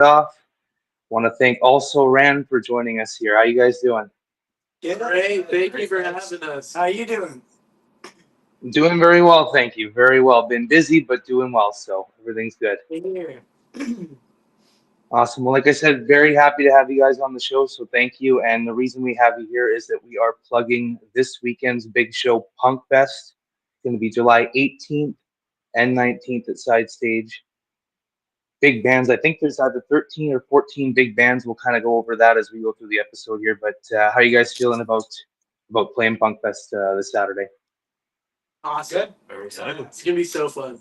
Soundoff. Want to thank also Rand for joining us here. How you guys doing? Great. Thank you for having us. How you doing? Doing very well, thank you. Very well. Been busy, but doing well, so everything's good. Here. Awesome. Well, like I said, very happy to have you guys on the show, so thank you. And the reason we have you here is that we are plugging this weekend's big show, Punk Fest. It's going to be July 18th and 19th at Side Stage. Big bands. I think there's either 13 or 14 big bands. We'll kind of go over that as we go through the episode here. But how are you guys feeling about playing Punk Fest this Saturday? Awesome. Good. Very excited. It's gonna be so fun.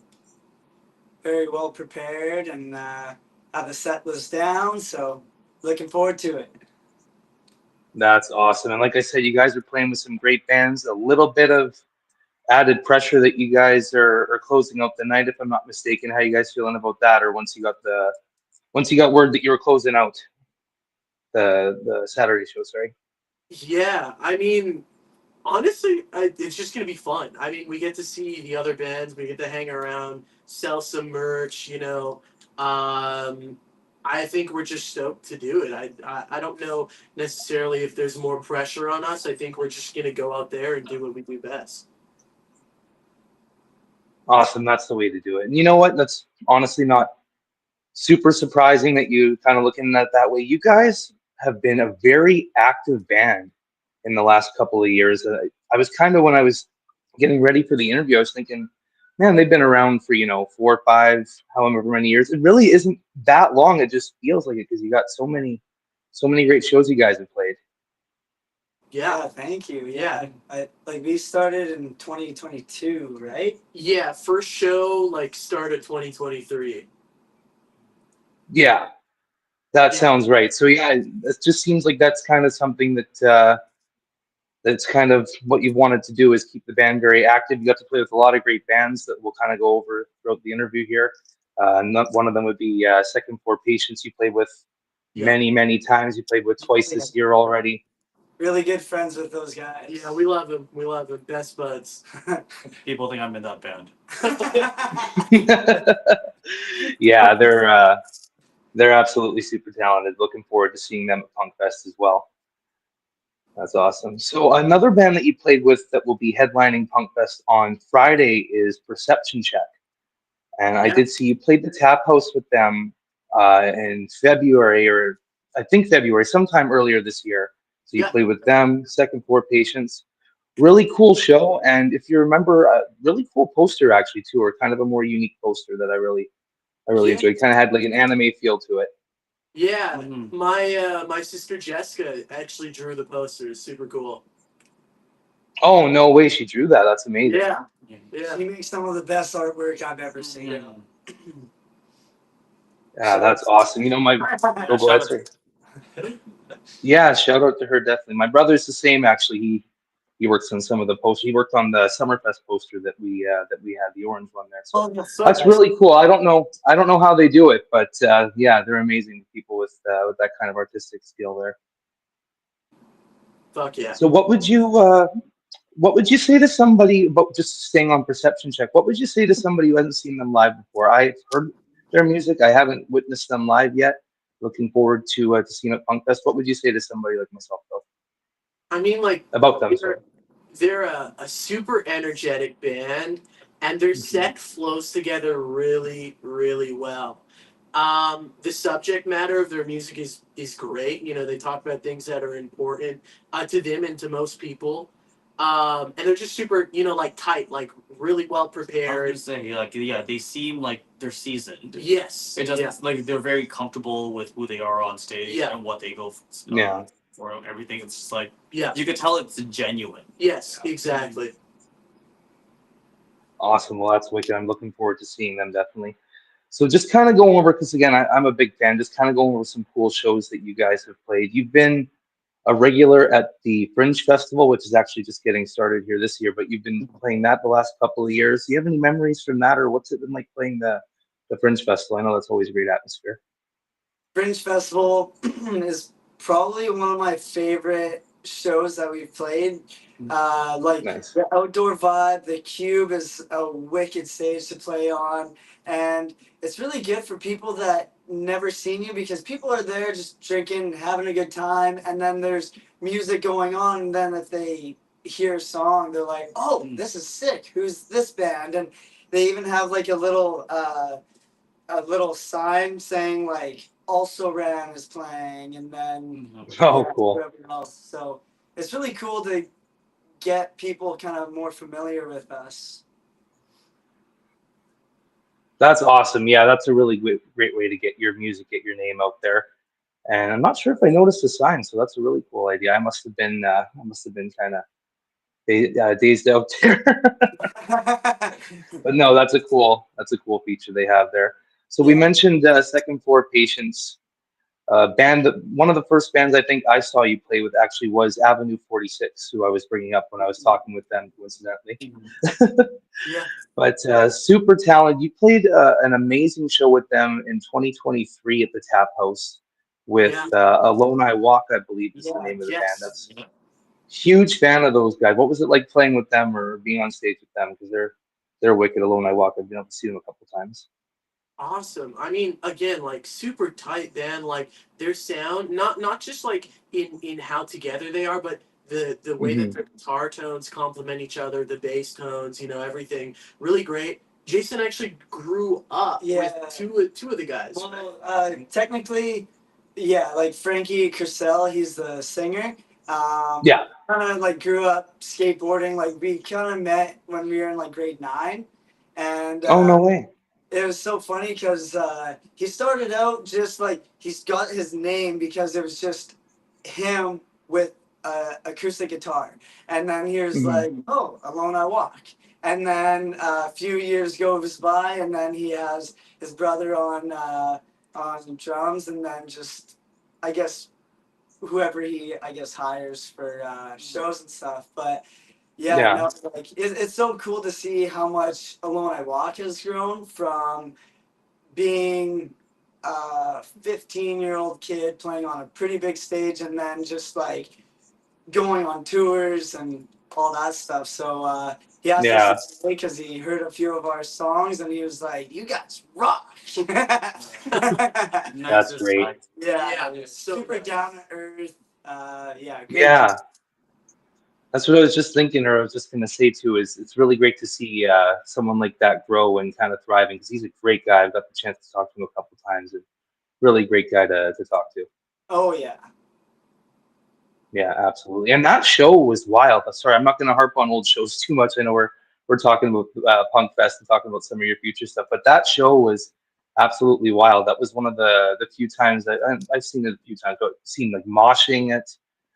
Very well prepared and have the set list down, so looking forward to it. That's awesome. And like I said, you guys are playing with some great bands. A little bit of added pressure that you guys are closing out the night, if I'm not mistaken. How you guys feeling about that? Or once you got word that you were closing out the Saturday show, sorry. Yeah, I mean, honestly, it's just gonna be fun. I mean, we get to see the other bands. We get to hang around, sell some merch. I think we're just stoked to do it. I don't know necessarily if there's more pressure on us. I think we're just gonna go out there and do what we do best. Awesome. That's the way to do it. And you know what? That's honestly not super surprising that you kind of looking at it that way. You guys have been a very active band in the last couple of years. I was kind of, when I was getting ready for the interview, I was thinking, man, they've been around for 4 or 5, however many years. It really isn't that long. It just feels like it because you got so many great shows you guys have played. Yeah. Thank you. Yeah, we started in 2022, right? Yeah, first show started 2023. Yeah, that Yeah. sounds right. So yeah, it just seems like that's kind of something that's kind of what you've wanted to do is keep the band very active. You got to play with a lot of great bands that we'll kind of go over throughout the interview here. One of them would be Second Floor Patients. You played with Yeah. many times. You played with twice this year already. Really good friends with those guys. Yeah, we love them. We love them. Best buds. People think I'm in that band. Yeah, they're absolutely super talented. Looking forward to seeing them at Punk Fest as well. That's awesome. So another band that you played with that will be headlining Punk Fest on Friday is Perception Check. And I Yeah. did see you played the Tap House with them in February, or I think February, sometime earlier this year. So you Yeah. played with them, Second Floor Patients. Really cool show. And if you remember, a really cool poster actually too, or kind of a more unique poster that I really Yeah. enjoyed. Kind of had like an anime feel to it. Yeah, Mhm. my sister Jessica actually drew the posters. Super cool. Oh, no way, she drew that. That's amazing. Yeah, yeah. She makes some of the best artwork I've ever seen. Yeah. Yeah, that's awesome. Oh, go ahead, sorry. Yeah, shout out to her definitely. My brother's the same actually. He works on some of the posters. He worked on the Summerfest poster that we had, the orange one there. So that's really cool. I don't know how they do it, but yeah, they're amazing people with that kind of artistic skill there. Fuck yeah. So what would you say to somebody about just staying on Perception Check? What would you say to somebody who hasn't seen them live before? I've heard their music. I haven't witnessed them live yet. Looking forward to seeing them at Punk Fest. What would you say to somebody like myself though I mean, about them? Sorry. they're a super energetic band, and their set flows together really, really well. The subject matter of their music is great. They talk about things that are important to them and to most people. And they're just super, tight, really well I was prepared. gonna say, yeah, they seem like they're seasoned. Yes. It doesn't like they're very comfortable with who they are on stage Yeah. and what they go Yeah. for everything. It's just like Yeah. you could tell it's genuine. Yes. Yeah. Exactly. Awesome. Well, that's wicked. I'm looking forward to seeing them definitely. So just kind of going over, because again, I'm a big fan, just kind of going over some cool shows that you guys have played. You've been a regular at the Fringe Festival, which is actually just getting started here this year, but you've been playing that the last couple of years. Do you have any memories from that, or what's it been like playing the Fringe Festival? I know that's always a great atmosphere. Fringe Festival is probably one of my favorite shows that we've played. Nice. The outdoor vibe, the cube is a wicked stage to play on, and it's really good for people that never seen you because people are there just drinking, having a good time, and then there's music going on, and then if they hear a song, they're like, "Oh, this is sick. Who's this band?" And they even have like a little sign saying like "Also Ran" is playing, and then Oh, cool. whoever else. So it's really cool to get people kind of more familiar with us. That's awesome. Yeah, that's a really great way to get your music, get your name out there. And I'm not sure if I noticed the sign, so that's a really cool idea. I must have been kind of dazed out there. But no, that's a cool feature they have there. So we Yeah. mentioned Second Floor Patients. Band, one of the first bands I think I saw you play with actually was Avenue 46, who I was bringing up when I was talking with them, coincidentally. Yeah. But super talented. You played an amazing show with them in 2023 at the Tap House with Alone I Walk, I believe is the Yeah. name of the band. Yes. That's huge fan of those guys. What was it like playing with them or being on stage with them? Because they're wicked. Alone I Walk. I've been able to see them a couple times. Awesome. I mean, again, like super tight band. Like their sound, not just like in how together they are, but the way that Hmm. their guitar tones complement each other, the bass tones, everything really great. Jason actually grew up Yeah. with two of the guys. Well, technically, yeah, like Frankie Cursell, he's the singer. Yeah. Kind of like grew up skateboarding. Like we kind of met when we were in like grade 9, and Oh, no way. it was so funny because he started out just like he's got his name because it was just him with acoustic guitar, and then he was Mhm. like, "Oh, Alone I Walk," and then a few years goes by, and then he has his brother on drums, and then just I guess whoever he I guess hires for shows and stuff, but. Yeah, Yeah. no, like it's so cool to see how much Alone I Walk has grown from being a 15-year-old kid playing on a pretty big stage and then just like going on tours and all that stuff. So he asked us Yeah. to stay because he heard a few of our songs and he was like, "You guys rock!" That's great. Yeah, Yeah, super so down to earth. Yeah, great. Yeah. That's what I was just thinking, or I was just going to say too, is it's really great to see someone like that grow and kind of thriving because he's a great guy. I've got the chance to talk to him a couple times and really great guy to talk to. Oh yeah. Yeah, absolutely. And that show was wild. Sorry, I'm not going to harp on old shows too much. I know we're talking about Punk Fest and talking about some of your future stuff, but that show was absolutely wild. That was one of the few times that I've seen it a few times, but seen like moshing at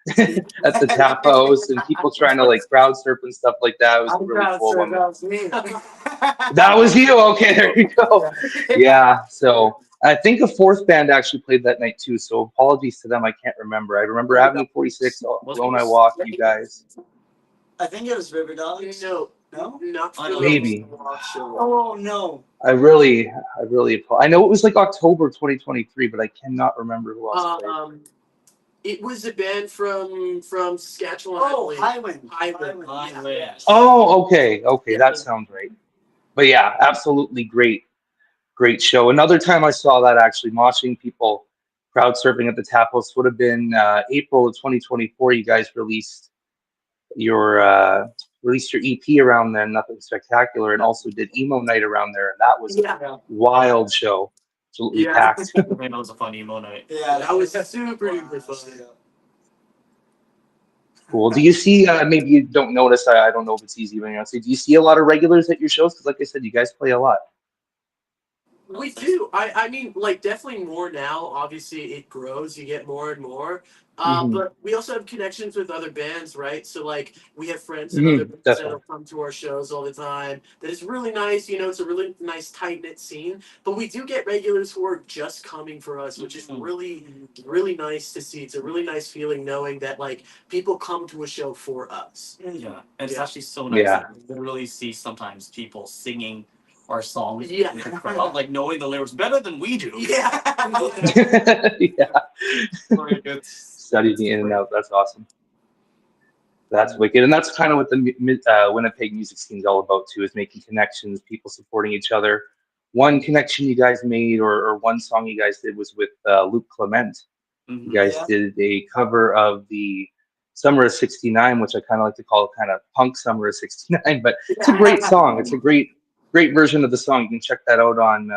the tap house and people trying to like crowd surf and stuff like that. It was I'm really proud, cool. sir. When That was me. that was you. Okay, there you go. Yeah. So I think a fourth band actually played that night too. So apologies to them. I can't remember. I remember Avenue 46, Alone I Walk, you guys. I think it was River Dogs. no, No? not I the don't know. Maybe. rock show. Oh no. I know it was like October 2023, but I cannot remember who else played. It was a band from Saskatchewan. I Oh, believe. Highwind. Highwind. Yeah. Oh, okay. Okay, Yeah. that sounds right. But yeah, absolutely great show. Another time I saw that actually moshing people crowd surfing at the tap house would have been April of 2024. You guys your released your EP around then, Nothing Spectacular, and also did emo night around there, and that was a Yeah. wild show, absolutely Yeah. packed. That was a fun emo night. Yeah, That was super duper fun. Cool. Do you see? Maybe you don't notice. I don't know if it's easy, but you know, do you see a lot of regulars at your shows? Because, like I said, you guys play a lot. We do. I mean, like, definitely more now. Obviously, it grows. You get more and more. Hmm. But we also have connections with other bands, right? So, like, we have friends in other bands Definitely. that'll come to our shows all the time. That is really nice. It's a really nice, tight knit scene. But we do get regulars who are just coming for us, which is really, really nice to see. It's a really nice feeling knowing that, like, people come to a show for us. Yeah, and it's Yeah. actually so nice Yeah. that you literally see sometimes people singing our songs Yeah. in the crowd, like knowing the lyrics better than we do. Yeah. Yeah. Like, it's Studying the in and out. That's awesome. That's wicked, and that's kind of what the Winnipeg music scene is all about too. Is making connections, people supporting each other. one connection you guys made, or one song you guys did was with Luke Clement. You Mhm. guys Yeah. did a cover of the Summer of '69, which I kind of like to call kind of punk Summer of '69, but it's a great song. It's a great version of the song. You can check that out on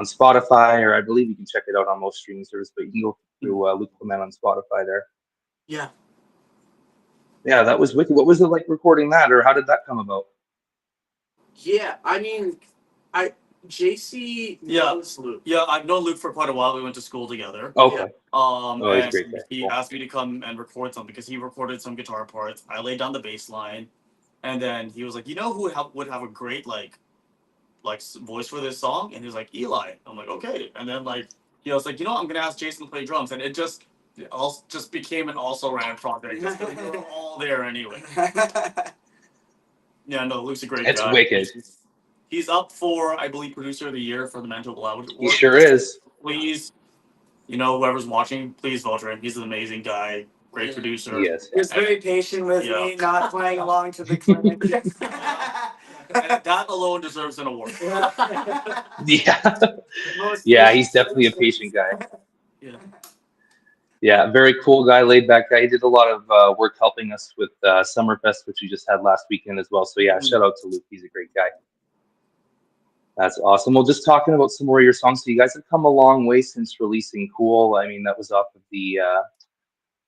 Spotify, or I believe you can check it out on most streaming services, but you can go through Luke Clement on Spotify there. Yeah. Yeah, that was wicked. What was it like recording that, or how did that come about? Yeah, I mean, I JC Yeah. knows Luke. Yeah, I've known Luke for quite a while. We went to school together. Okay. Oh, he's a And great guy. he Cool. asked me to come and record some because he recorded some guitar parts. I laid down the bass line, and then he was like, "You know who would have a great voice for this song?" And he was like, "Eli." I'm like, "Okay." And then he was like, "You know, I'm gonna ask Jason to play drums," and it all just became an also ran project. Just 'cause we were all there anyway. Yeah, no, Luke's a great It's guy. wicked. He's up for, I believe, producer of the year for the Mental Loud He Award. sure is. Please, whoever's watching, please vote for him. He's an amazing guy, great producer. He is. He was very patient with Yeah. me, not playing along to the clinic. And that alone deserves an award. Yeah. Most Yeah, patient he's definitely a person. patient guy. Yeah. Yeah, very cool guy, laid back guy. He did a lot of work helping us with Summerfest, which we just had last weekend as well. So yeah, shout out to Luke. He's a great guy. That's awesome. Well, just talking about some more of your songs. So you guys have come a long way since releasing Cool. I mean, that was off of the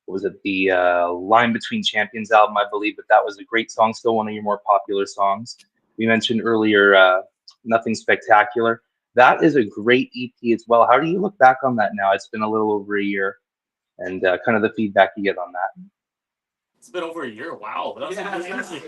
what was it, the Line Between Champions album, I believe. But that was a great song. Still one of your more popular songs. We mentioned earlier, Nothing Spectacular. That is a great EP as well. How do you look back on that now? It's been a little over a year, and kind of the feedback you get on that. It's been over a year. Wow. That's amazing.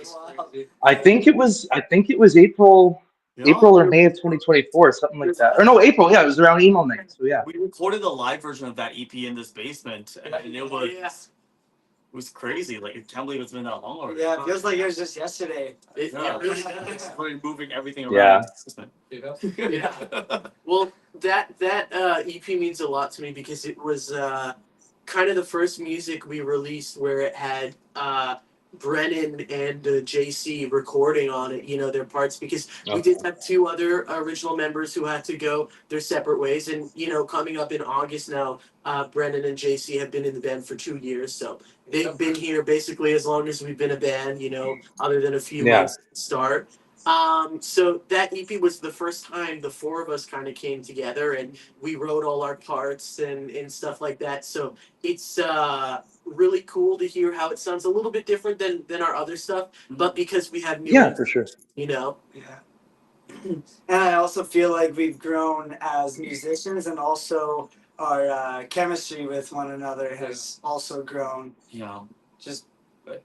I think it was April Yeah. or May of 2024, something like that. Or no, April. Yeah, it was around emo night. So yeah. We recorded the live version of that EP in this basement, and it was Yeah. it was crazy. Like, I can't believe it's been that long already. Yeah, it feels like it was just yesterday. Yeah. really It's really moving everything around. Yeah. in the basement. Yeah. Well, that EP means a lot to me because it was kind of the first music we released where it had Brennan and JC recording on it, their parts, because we did have two other original members who had to go their separate ways. And, coming up in August now, Brennan and JC have been in the band for 2 years. So they've been here basically as long as we've been a band, other than a few Yeah. months to start. So that EP was the first time the four of us kind of came together and we wrote all our parts and stuff like that. So it's really cool to hear how it sounds a little bit different than our other stuff, but because we have new, Yeah, for sure. Yeah. And I also feel like we've grown as musicians, and also our chemistry with one another has also grown. Yeah. Just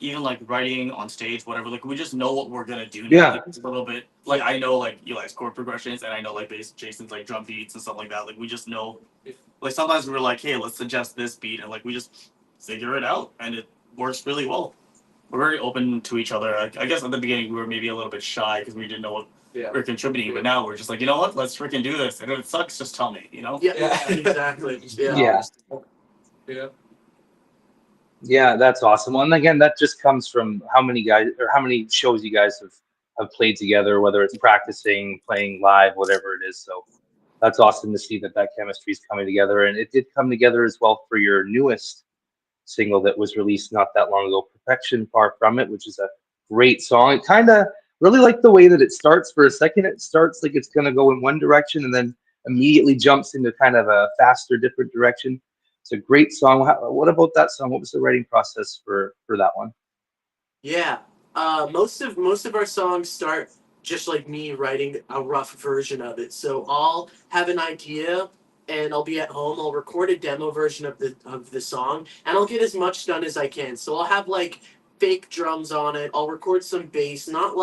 Even writing on stage, whatever, we just know what we're gonna do now. Yeah. It's a little bit I know Eli's chord progressions, and I know Jason's drum beats and stuff like that. We just know. Sometimes we're like, hey, let's suggest this beat, and we just figure it out, and it works really well. We're very open to each other. I guess at the beginning we were maybe a little bit shy because we didn't know what we were contributing, but now we're just like, you know what, let's freaking do this. And if it sucks, just tell me, Yeah, exactly. Yeah. Yeah, that's awesome. Well, and again, that just comes from how many shows you guys have played together, whether it's practicing, playing live, whatever it is. So that's awesome to see that chemistry is coming together, and it did come together as well for your newest single that was released not that long ago, Perfection Far From It, which is a great song. It kind of really like the way that it starts. For a second, it starts like it's going to go in one direction and then immediately jumps into kind of a faster, different direction. It's a great song. What about that song? What was the writing process for that one? Yeah. Most of our songs start just like me writing a rough version of it. So I'll have an idea and I'll be at home, I'll record a demo version of the song, and I'll get as much done as I can. So I'll have fake drums on it, I'll record some bass, not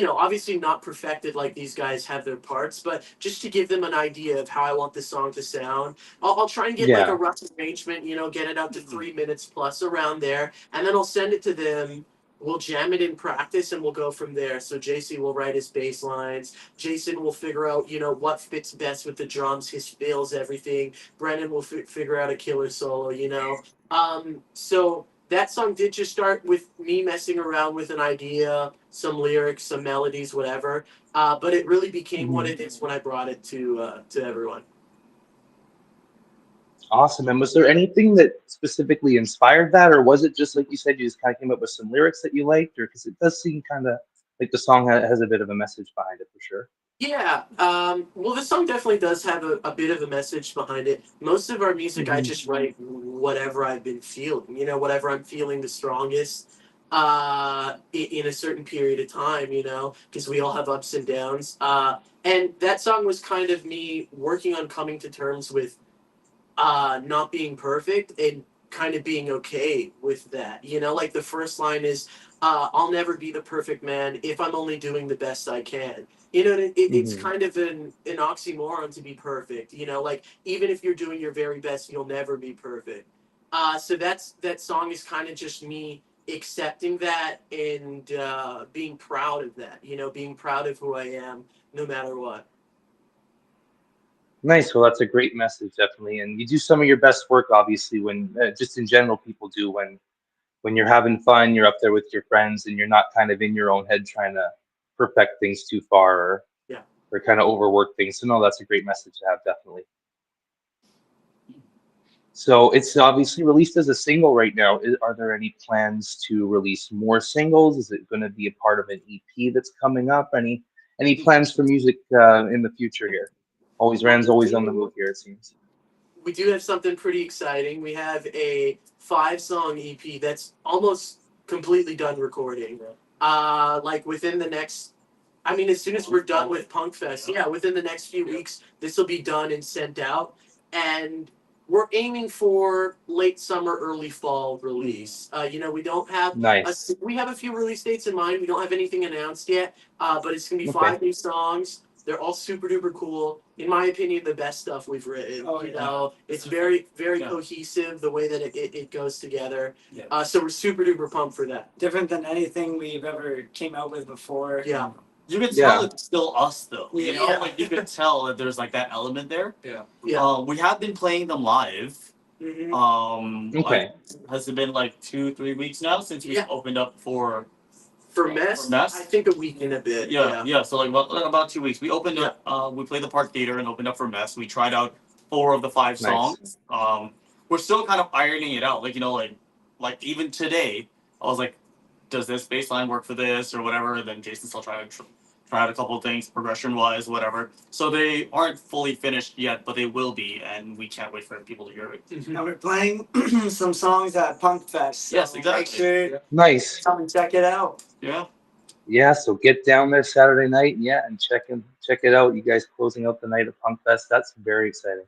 obviously not perfected like these guys have their parts, but just to give them an idea of how I want the song to sound. I'll try and get a rough arrangement, get it up to 3 minutes plus around there, and then I'll send it to them. We'll jam it in practice and we'll go from there. So JC will write his bass lines. Jason will figure out, what fits best with the drums, his fills, everything. Brennan will figure out a killer solo, So that song did just start with me messing around with an idea, some lyrics, some melodies, whatever. But it really became what it is when I brought it to everyone. Awesome. And was there anything that specifically inspired that, or was it just like you said, you just kind of came up with some lyrics that you liked, or because it does seem kind of like the song has a bit of a message behind it for sure. Yeah, well, the song definitely does have a bit of a message behind it. Most of our music, I just write whatever I've been feeling, whatever I'm feeling the strongest in a certain period of time, because we all have ups and downs. And that song was kind of me working on coming to terms with not being perfect and kind of being okay with that. Like the first line is, I'll never be the perfect man if I'm only doing the best I can. It's Hmm. kind of an oxymoron to be perfect. Like even if you're doing your very best, you'll never be perfect. So that song is kind of just me accepting that and being proud of that. Being proud of who I am, no matter what. Nice. Well, that's a great message, definitely. And you do some of your best work, obviously, when just in general, people do when you're having fun, you're up there with your friends, and you're not kind of in your own head trying to perfect things too far Yeah. or kind of overwork things. So, no, that's a great message to have, definitely. So, it's obviously released as a single right now. Are there any plans to release more singles? Is it going to be a part of an EP that's coming up? Any plans for music in the future here? Always Well, Rand's always on the move here, it seems. we do have something pretty exciting. We have a 5-song EP that's almost completely done recording. Like within the next, I mean, as soon as we're done with Punk Fest, yeah, within the next few weeks, this will be done and sent out. And we're aiming for late summer, early fall release. We don't have Nice. we have a few release dates in mind. We don't have anything announced yet, but it's gonna be Okay. 5 new songs. They're all super duper cool. In my opinion, the best stuff we've written. Oh, yeah. It's very very Yeah. cohesive the way that it goes together. Yeah. So we're super duper pumped for that. Different than anything we've ever came out with before. Yeah. You can Yeah. tell it's still us though. Yeah. Like you can tell that there's like that element there. Yeah. We have been playing them live. Mhm. Okay. Has it been like 2-3 weeks now since we Yeah. opened up for For Mess, Mess? I think a week and a bit. Yeah. So like about 2 weeks. We opened up. We played the Park Theater and opened up for Mess. We tried out 4 of the 5 Nice. songs. We're still kind of ironing it out. Like even today, I was like, does this bass line work for this or whatever? And then Jason still try out a couple of things progression wise, whatever. So they aren't fully finished yet, but they will be, and we can't wait for people to hear it. And we're playing some songs at Punk Fest. So Yes, exactly. Make sure Nice. come and check it out. Yeah. Yeah, so get down there Saturday night, and check it out. You guys closing out the night at Punk Fest. That's very exciting.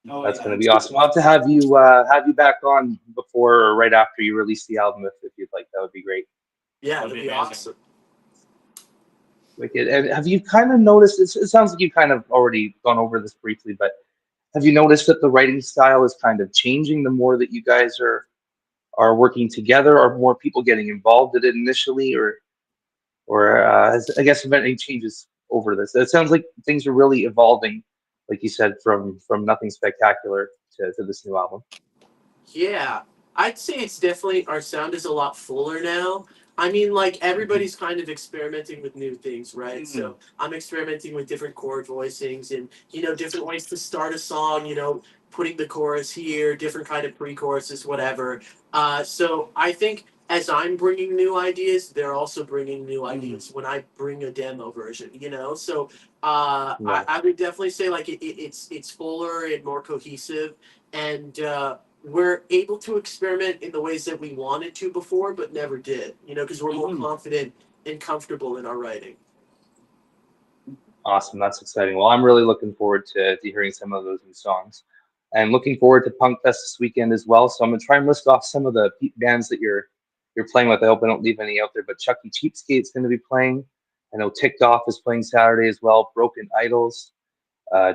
Oh, That's yeah. going to be awesome. I'll have to have you back on before or right after you release the album if you'd like. That would be great. Yeah, That'd that'd be be amazing. awesome. Wicked. And have you kind of noticed? It sounds like you've kind of already gone over this briefly, but have you noticed that the writing style is kind of changing the more that you guys are working together? Are more people getting involved in it initially, or has, I guess, have been any changes over this? It sounds like things are really evolving, like you said, from nothing spectacular to this new album. Yeah, I'd say it's definitely our sound is a lot fuller now. I mean, like everybody's kind of experimenting with new things, right? So I'm experimenting with different chord voicings and different ways to start a song. Putting the chorus here, different kind of pre-choruses, whatever. So I think as I'm bringing new ideas, they're also bringing new ideas when I bring a demo version. So Right. I would definitely say like it's fuller and more cohesive and. We're able to experiment in the ways that we wanted to before, but never did. Because we're more confident and comfortable in our writing. Awesome. That's exciting. Well, I'm really looking forward to hearing some of those new songs and looking forward to Punk Fest this weekend as well. So I'm going to try and list off some of the bands that you're playing with. I hope I don't leave any out there, but Chucky Cheapskate's going to be playing. I know Ticked Off is playing Saturday as well. Broken Idols,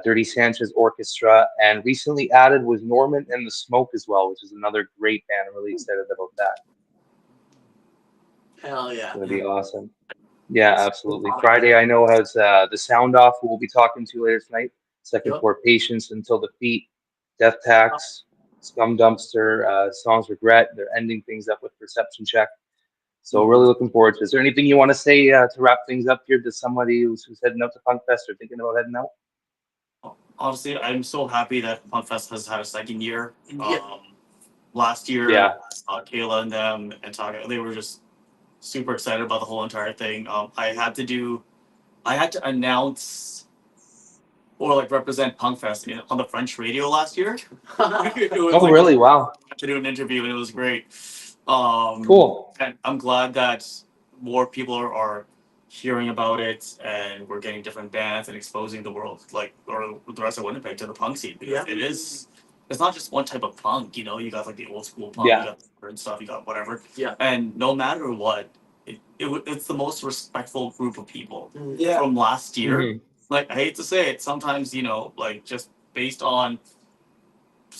Dirty Sanchez Orchestra, and recently added was Norman and the Smoke as well, which is another great band. I'm really excited about that. Hell yeah. It's going to be awesome. Yeah, absolutely. Friday, I know, has the Soundoff, who we'll be talking to later tonight. Second Yep. Floor Patience, Until the Feet, Death Tax, Scum Dumpster, Songs Regret. They're ending things up with Perception Check. So really looking forward to it. Is there anything you want to say to wrap things up here to somebody who's heading out to Punk Fest or thinking about heading out? Honestly, I'm so happy that Punkfest has had a second year. Yeah. Last year, Yeah. Kayla and them and Taka, they were just super excited about the whole entire thing. I had to announce or like represent Punkfest on the French radio last year. It was Oh, really? Wow. to do an interview and it was great. Cool. And I'm glad that more people are hearing about it and we're getting different bands and exposing the world, like, or the rest of Winnipeg to the punk scene. Because Yeah. it's not just one type of punk, you know, you got like the old school punk, Yeah. you got the modern stuff, you got whatever. Yeah. And no matter what, it's the most respectful group of people Yeah. from last year. Mhm. Like, I hate to say it, sometimes, you know, like just based on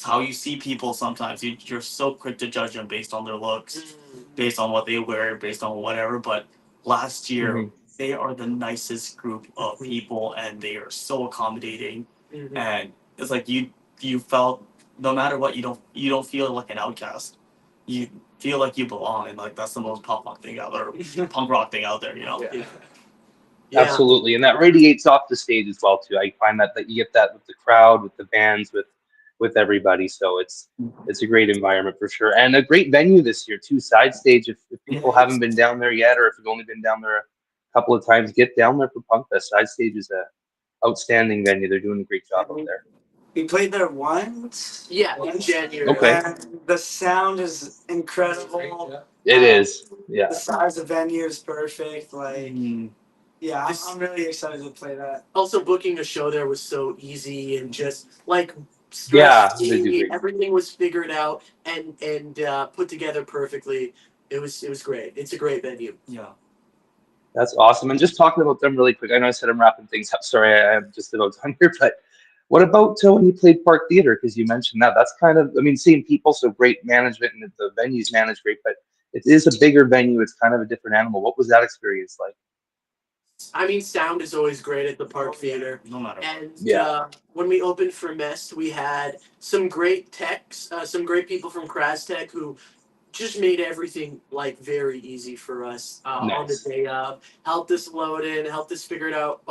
how you see people, sometimes you're so quick to judge them based on their looks, based on what they wear, based on whatever. But last year, Mhm. they are the nicest group of people, and they are so accommodating. Mhm. And it's like you felt no matter what, you don't feel like an outcast. You feel like you belong, and like that's the most punk thing out there, punk rock thing out there. You know. Yeah. Yeah. Absolutely, and that radiates off the stage as well too. I find that you get that with the crowd, with the bands, with everybody. So it's a great environment for sure, and a great venue this year too. Side stage. If people haven't been down there yet, or if you've only been down there a couple of times, get down there for Punk Fest. Side stage is a outstanding venue. They're doing a great job out there. We played there once. Yeah, in January. Okay. And the sound is incredible. It is. Yeah. The size of the venue is perfect. Like, yeah, This- I'm really excited to play that. Also, booking a show there was so easy and just like Yeah, stress they do free. great. Everything was figured out and put together perfectly. It was great. It's a great venue. Yeah. That's awesome. And just talking about them really quick, I know I said I'm wrapping things up. Sorry, I'm just about done here. But what about when you played Park Theater? Because you mentioned that. That's kind of, I mean, same people, so great management, and the venue's managed great, but it is a bigger venue. It's kind of a different animal. What was that experience like? I mean, sound is always great at the Park Theater. No matter. And Yeah. when we opened for Mest, we had some great techs, some great people from Kraz Tech who just made everything like very easy for us on the Nice. day of. Helped us load in, helped us figure it out.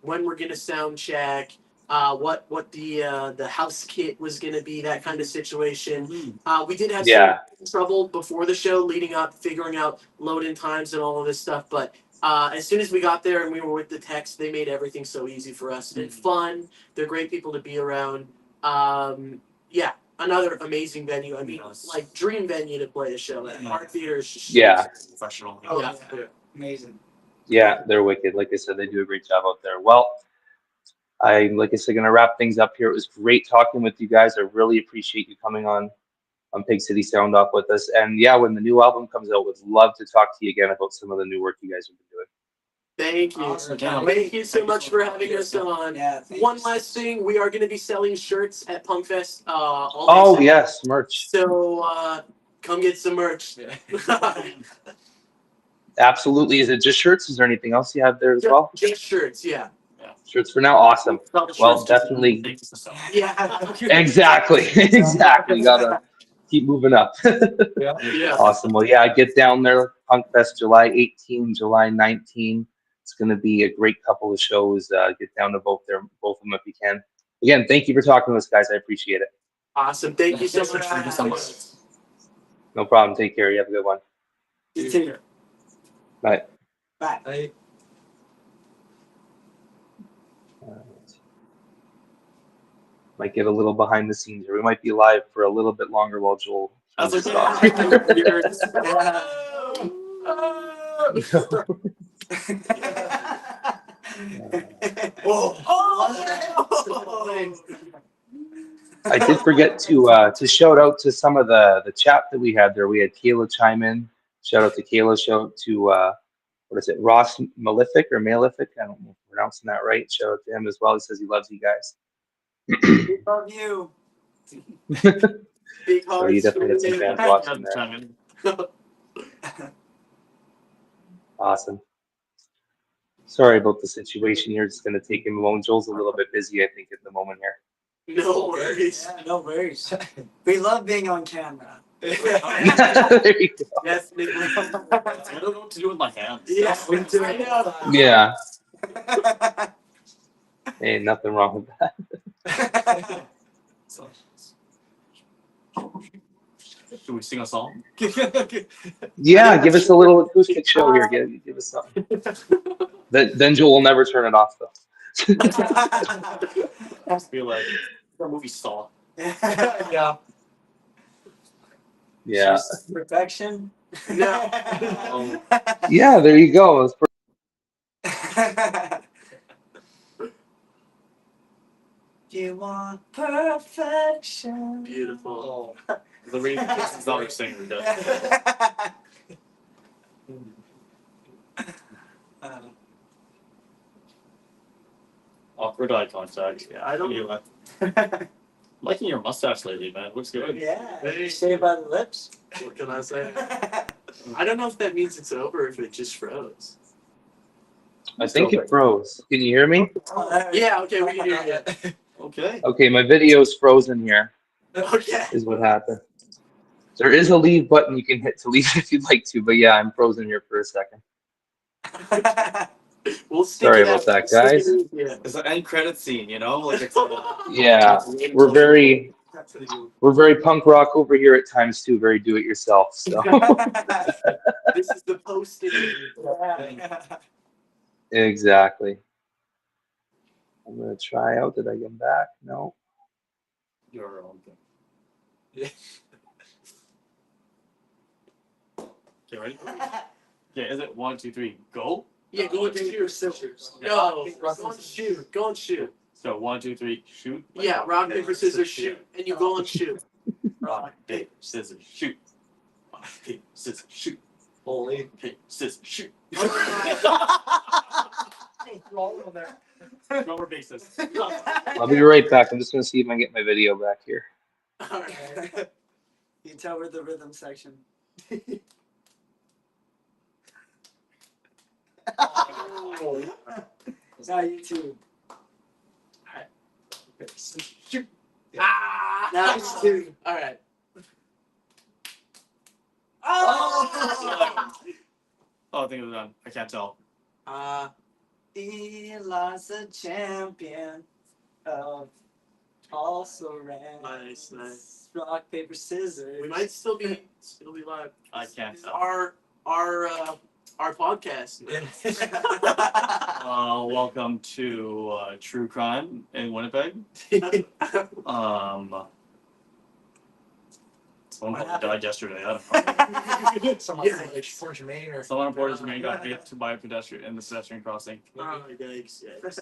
When we're gonna sound check, what the house kit was gonna be, that kind of situation. We did have Yeah. some trouble before the show, leading up, figuring out load-in times and all of this stuff, but. As soon as we got there and we were with the techs, they made everything so easy for us and fun. They're great people to be around. Yeah, another amazing venue. I mean, like dream venue to play a show at. Park Theater is just Yeah. Professional. Oh, Yeah. yeah. Amazing. Yeah, they're wicked. Like I said, they do a great job out there. Well, like I said, going to wrap things up here. It was great talking with you guys. I really appreciate you coming on Pig City Sound Off with us. And yeah, when the new album comes out, would love to talk to you again about some of the new work you guys have been doing. Thank you. Awesome. Thank you so much for having us on. Yeah. One last thing, we are going to be selling shirts at Punkfest all day. Oh, Saturday. yes, merch. So come get some merch. Absolutely. Is it just shirts? Is there anything else you have there as well? Just shirts, yeah. Shirts for now. Awesome. Well, definitely. Yeah. Exactly. Exactly. Gotta keep moving up. Yeah. Awesome. Well, yeah, get down there. Punk Fest, July 18, July 19. It's going to be a great couple of shows. Get down to both of them if you can. Again, thank you for talking to us, guys. I appreciate it. Awesome. Thank you so much. Thank you so much. No problem. Take care. You have a good one. You too. Bye. Bye. Might get a little behind the scenes here. We might be live for a little bit longer while Joel. That's okay. I did forget to shout out to some of the chat that we had there. We had Kayla chime in. Shout out to Kayla. Shout out to what is it, Ross Malefic or Malefic? I don't know if I'm pronouncing that right. Shout out to him as well. He says he loves you guys. We love you. Big So you hearts. definitely had some fans watching there. Awesome. Sorry about the situation here. Just going to take him alone. Joel's a little bit busy, I think, at the moment here. No worries. Yeah, no worries. We love being on camera. There you go. Definitely. I don't know what to do with my hands. Yeah, we do. I know. Yeah, ain't nothing wrong with that. So, should we sing a song? Yeah, give us a little acoustic show here. Give us something. Then Joel will never turn it off though. I feel like the movie Saw. Yeah. Yeah, Perfection. No. yeah. There you go. You want perfection. Beautiful. The reason Jason's not our singer. Does. Awkward eye contact. Yeah, I don't. Anyway, liking your mustache lately, man. Looks good. Yeah. Hey. Shaved by the lips. What can I say? I don't know if that means it's over or if it just froze. I think it froze. Can you hear me? Yeah, okay, we can hear you. Okay. Okay, my video's frozen here. Okay. Is what happened. There is a leave button you can hit to leave if you'd like to, but yeah, I'm frozen here for a second. We'll stick Sorry it about out. that, Stick it guys. in, yeah. It's an end credit scene, you know? Like it's Yeah, we're very punk rock over here at times too. Very do it yourself. So This is the posted. exactly. I'm gonna try out. Did I get back? No. your own thing. Okay, ready? Okay, is it 1, 2, 3, go? Yeah, go and shoot. Scissors. No, go and shoot. Go and shoot. So 1, 2, 3, shoot. Yeah, rock, paper, scissors, shoot. And you go and shoot. Rock, paper, scissors, shoot. Rock, paper, scissors, shoot. Holy. Paper, scissors, shoot. There. Rubber bases. I'll be right back. I'm just gonna see if I can get my video back here. Alright. You can tell we're the rhythm section. Now you too. Shoot. Ah! Now you too. Alright. Oh! Oh, I think it was done. I can't tell. Eli's a champion of also ran. Nice, nice. Rock, paper, scissors. We might still be live. I can't This is tell. our podcast. Welcome to True Crime in Winnipeg. Someone probably died yesterday. I don't know. Someone Fort Germain or Someone on Portage Main got hit by a pedestrian in the pedestrian crossing. Oh, yikes, yikes.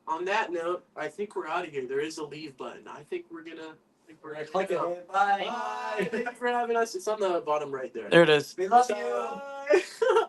On that note, I think we're out of here. There is a leave button. I think we're gonna click go. it. Bye. Bye. Thank you for having us. It's on the bottom right there. There it is. We love you. Bye.